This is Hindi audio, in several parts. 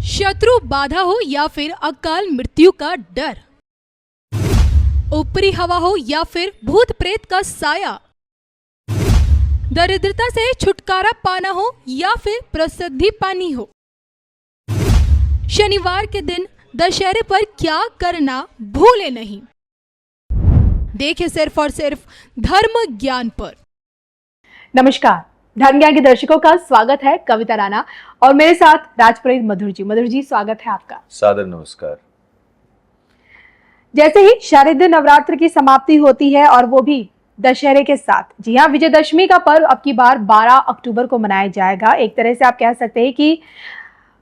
शत्रु बाधा हो या फिर अकाल मृत्यु का डर, ऊपरी हवा हो या फिर भूत प्रेत का साया, दरिद्रता से छुटकारा पाना हो या फिर प्रसिद्धि पानी हो, शनिवार के दिन दशहरे पर क्या करना भूले नहीं। देखिए सिर्फ और सिर्फ धर्म ज्ञान पर। नमस्कार, धर्म ज्ञान के दर्शकों का स्वागत है। कविता राणा और मेरे साथ राजप्रीत मधुर जी। मधुर जी, स्वागत है आपका। सादर नमस्कार। जैसे ही शारदीय नवरात्र की समाप्ति होती है और वो भी दशहरे के साथ, जी हाँ, विजयदशमी का पर्व अब की बार 12 अक्टूबर को मनाया जाएगा। एक तरह से आप कह सकते हैं कि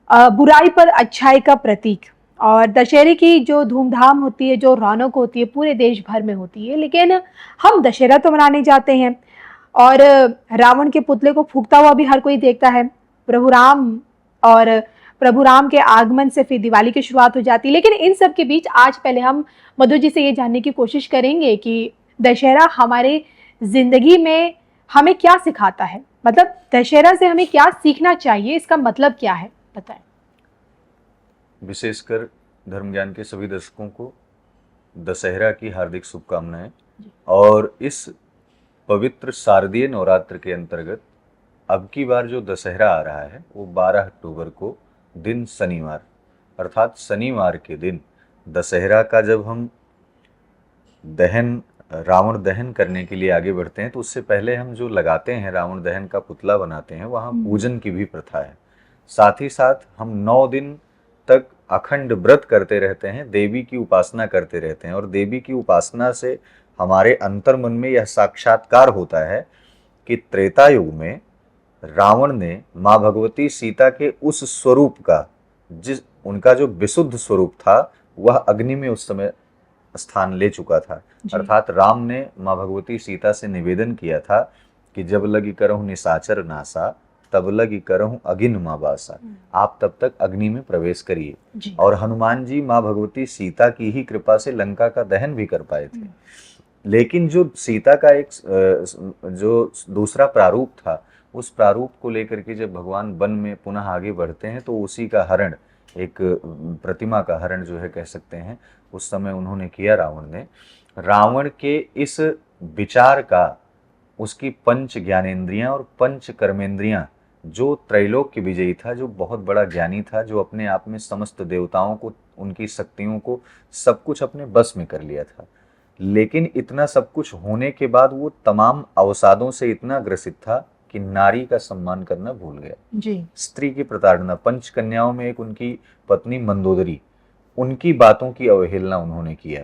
बुराई पर अच्छाई का प्रतीक। और दशहरे की जो धूमधाम होती है, जो रौनक होती है, पूरे देश भर में होती है। लेकिन हम दशहरा तो मनाने जाते हैं और रावण के पुतले को फूंकता हुआ भी हर कोई देखता है। प्रभु राम के आगमन से फिर दिवाली की शुरुआत हो जाती है। लेकिन इन सब के बीच आज पहले हम मधु जी से ये जानने की कोशिश करेंगे कि दशहरा हमारे जिंदगी में हमें क्या सिखाता है। मतलब दशहरा से हमें क्या सीखना चाहिए, इसका मतलब क्या है, बताएं। विशेषकर धर्म ज्ञान के सभी दर्शकों को दशहरा की हार्दिक शुभकामनाएं। और इस पवित्र शारदीय नवरात्र के अंतर्गत अब की बार जो दशहरा आ रहा है वो 12 अक्टूबर को दिन शनिवार, अर्थात शनिवार के दिन दशहरा का जब हम रावण दहन करने के लिए आगे बढ़ते हैं तो उससे पहले हम जो लगाते हैं, रावण दहन का पुतला बनाते हैं, वहाँ पूजन की भी प्रथा है। साथ ही साथ हम 9 दिन तक अखंड व्रत करते रहते हैं, देवी की उपासना करते रहते हैं। और देवी की उपासना से हमारे अंतर्मन में यह साक्षात्कार होता है कि त्रेता युग में रावण ने माँ भगवती सीता के उस स्वरूप का, उनका जो विशुद्ध स्वरूप था, वह अग्नि में उस समय स्थान ले चुका था। अर्थात राम ने माँ भगवती सीता से निवेदन किया था कि जब लगी करहु निशाचर नासा, तब लगी करहु अगिन माँ बासा। आप तब तक अग्नि में प्रवेश करिए। और हनुमान जी माँ भगवती सीता की ही कृपा से लंका का दहन भी कर पाए थे। लेकिन जो सीता का एक जो दूसरा प्रारूप था, उस प्रारूप को लेकर के जब भगवान वन में पुनः आगे बढ़ते हैं तो उसी का हरण, एक प्रतिमा का हरण जो है कह सकते हैं, उस समय उन्होंने किया रावण ने। रावण के इस विचार का, उसकी पंच ज्ञानेंद्रियां और पंच कर्मेंद्रियां, जो त्रैलोक्य विजयी था, जो बहुत बड़ा ज्ञानी था, जो अपने आप में समस्त देवताओं को, उनकी शक्तियों को, सब कुछ अपने बस में कर लिया था। लेकिन इतना सब कुछ होने के बाद वो तमाम अवसादों से इतना ग्रसित था कि नारी का सम्मान करना भूल गया जी। स्त्री की प्रताड़ना, पंच कन्याओं में एक उनकी पत्नी मंदोदरी, उनकी बातों की अवहेलना उन्होंने किया।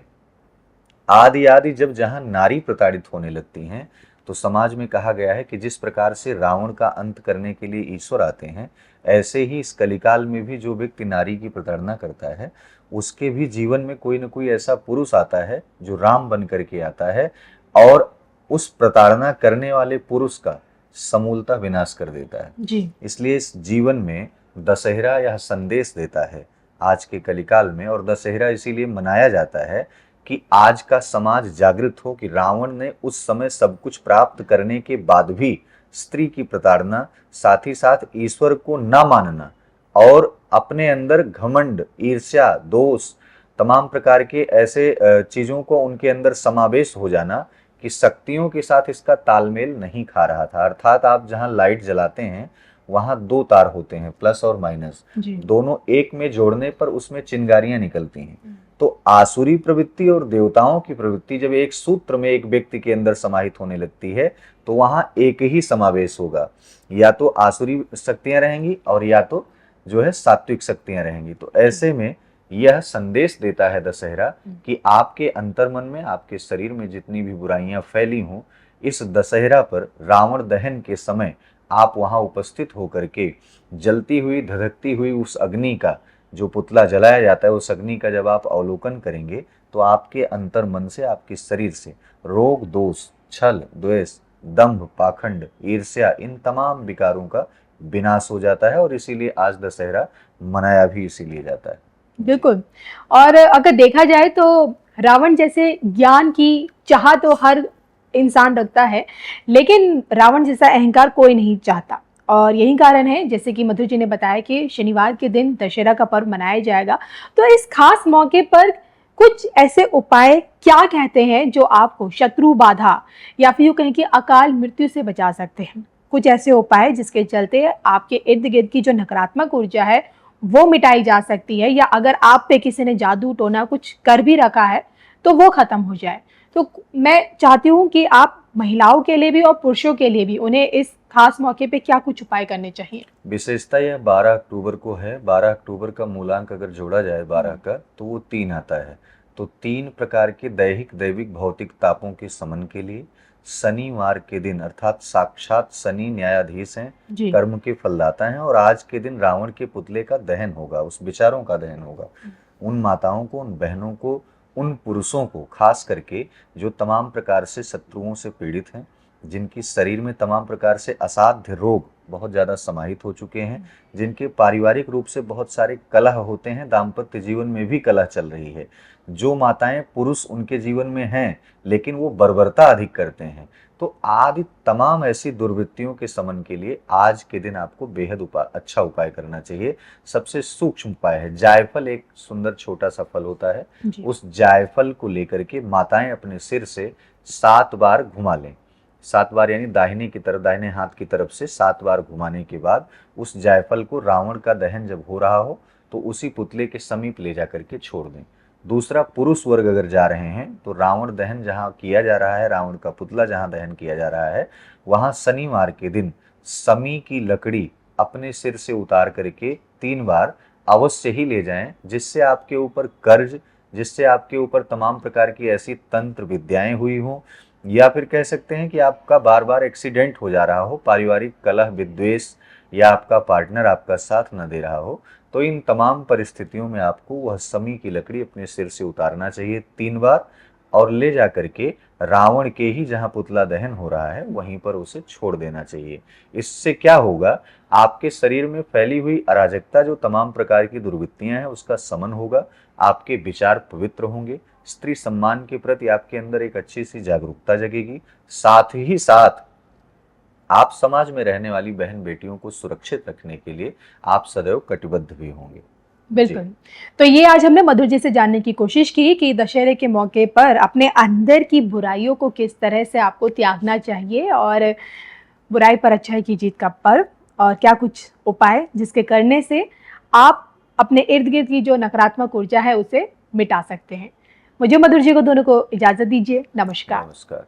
आदि जब जहां नारी प्रताड़ित होने लगती हैं तो समाज में कहा गया है कि जिस प्रकार से रावण का अंत करने के लिए ईश्वर आते हैं, ऐसे ही इस कलिकाल में भी जो व्यक्ति नारी की प्रताड़ना करता है, उसके भी जीवन में कोई न कोई ऐसा पुरुष आता है जो राम बन करके आता है और उस प्रताड़ना करने वाले पुरुष का समूलता विनाश कर देता है जी। इसलिए इस जीवन में दशहरा यह संदेश देता है आज के कलिकाल में। और दशहरा इसीलिए मनाया जाता है कि आज का समाज जागृत हो कि रावण ने उस समय सब कुछ प्राप्त करने के बाद भी स्त्री की प्रताड़ना, साथ ही साथ ईश्वर को न मानना और अपने अंदर घमंड, ईर्ष्या, दोष, तमाम प्रकार के ऐसे चीजों को उनके अंदर समावेश हो जाना कि शक्तियों के साथ इसका तालमेल नहीं खा रहा था। अर्थात आप जहां लाइट जलाते हैं वहां 2 तार होते हैं, प्लस और माइनस, दोनों एक में जोड़ने पर उसमें चिंगारियां निकलती हैं। तो आसुरी प्रवृत्ति और देवताओं की प्रवृत्ति जब एक सूत्र में एक व्यक्ति के अंदर समाहित होने लगती है तो वहां एक ही समावेश होगा, या तो आसुरी शक्तियां रहेंगी और या तो जो है सात्विक शक्तियां रहेंगी। तो ऐसे में यह संदेश देता है दशहरा कि आपके अंतर्मन में, आपके शरीर में जितनी भी बुराइयां फैली हों, इस दशहरा पर रावण दहन के समय आप वहां उपस्थित होकर के जलती हुई, धधकती हुई उस अग्नि का, जो पुतला जलाया जाता है, उस अग्नि का जब आप अवलोकन करेंगे तो आपके अंतर मन से, आपके शरीर से रोग, दोष, छल, द्वेष, दंभ, पाखंड, ईर्ष्या, इन तमाम विकारों का विनाश हो जाता है। और इसीलिए आज दशहरा मनाया भी इसीलिए जाता है। बिल्कुल। और अगर देखा जाए तो रावण जैसे ज्ञान की चाह तो हर इंसान रखता है, लेकिन रावण जैसा अहंकार कोई नहीं चाहता। और यही कारण है, जैसे कि मधुर जी ने बताया, कि शनिवार के दिन दशहरा का पर्व मनाया जाएगा। तो इस खास मौके पर कुछ ऐसे उपाय क्या कहते हैं जो आपको शत्रु बाधा या फिर यूँ कहें कि अकाल मृत्यु से बचा सकते हैं? कुछ ऐसे उपाय जिसके चलते आपके इर्द गिर्द की जो नकारात्मक ऊर्जा है वो मिटाई जा सकती है, या अगर आप पे किसी ने जादू टोना कुछ कर भी रखा है तो वो खत्म हो जाए। तो मैं चाहती हूँ कि आप महिलाओं के लिए भी और पुरुषों के लिए भी उन्हें इस खास मौके पे क्या कुछ उपाय करने चाहिए? विशेषता यह 12 अक्टूबर को है। 12 अक्टूबर का मूलांक अगर जोड़ा जाए 12 का तो वो 3 आता है। तो 3 प्रकार के दैहिक दैविक भौतिक तापों के समन के लिए शनिवार के दिन, अर्थात साक्षात शनि न्यायाधीश हैं, जी। कर्म के फलदाता हैं, और आज के दिन रावण के पुतले का दहन होगा, उस विचारों का दहन होगा। उन माताओं को, उन बहनों को, उन पुरुषों को खास करके जो तमाम प्रकार से शत्रुओं से पीड़ित हैं, जिनकी शरीर में तमाम प्रकार से असाध्य रोग बहुत ज़्यादा समाहित हो चुके हैं, जिनके पारिवारिक रूप से बहुत सारे कलह होते हैं, दाम्पत्य जीवन में भी कलह चल रही है, जो माताएं पुरुष उनके जीवन में हैं लेकिन वो बर्बरता अधिक करते हैं, तो आदि तमाम ऐसी दुर्वृत्तियों के समन के लिए आज के दिन आपको बेहद अच्छा उपाय करना चाहिए। सबसे सूक्ष्म उपाय है जायफल। एक सुंदर छोटा सा फल होता है, उस जायफल को लेकर के माताएं अपने सिर से 7 बार घुमा लें। 7 बार यानी दाहिने की तरफ, दाहिने हाथ की तरफ से 7 बार घुमाने के बाद उस जायफल को रावण का दहन जब हो रहा हो तो उसी पुतले के समीप ले जा करके छोड़ दें। दूसरा, पुरुष वर्ग अगर जा रहे हैं तो रावण दहन जहां किया जा रहा है, रावण का पुतला जहां दहन किया जा रहा है, वहां शनिवार के दिन समी की लकड़ी अपने सिर से उतार करके 3 बार अवश्य ही ले जाएं, जिससे आपके ऊपर कर्ज, जिससे आपके ऊपर तमाम प्रकार की ऐसी तंत्र विद्याएं हुई हों, या फिर कह सकते हैं कि आपका बार बार एक्सीडेंट हो जा रहा हो, पारिवारिक कलह विद्वेष, या आपका पार्टनर आपका साथ न दे रहा हो, तो इन तमाम परिस्थितियों में आपको वह समी की लकड़ी अपने सिर से उतारना चाहिए 3 बार, और ले जा करके रावण के ही जहां पुतला दहन हो रहा है वहीं पर उसे छोड़ देना चाहिए। इससे क्या होगा, आपके शरीर में फैली हुई अराजकता, जो तमाम प्रकार की दुर्वृत्तियां हैं, उसका समन होगा, आपके विचार पवित्र होंगे, स्त्री सम्मान के प्रति आपके अंदर एक अच्छी सी जागरूकता जगेगी, साथ ही साथ आप समाज में रहने वाली बहन बेटियों को सुरक्षित रखने के लिए आप सदैव कटिबद्ध भी होंगे। बिल्कुल। तो ये आज हमने मधुर जी से जानने की कोशिश की कि दशहरे के मौके पर अपने अंदर की बुराइयों को किस तरह से आपको त्यागना चाहिए, और बुराई पर अच्छाई की जीत का पर्व, और क्या कुछ उपाय जिसके करने से आप अपने इर्द गिर्द की जो नकारात्मक ऊर्जा है उसे मिटा सकते हैं। मुझे मधुर जी को दोनों को इजाजत दीजिए। नमस्कार। नमस्कार।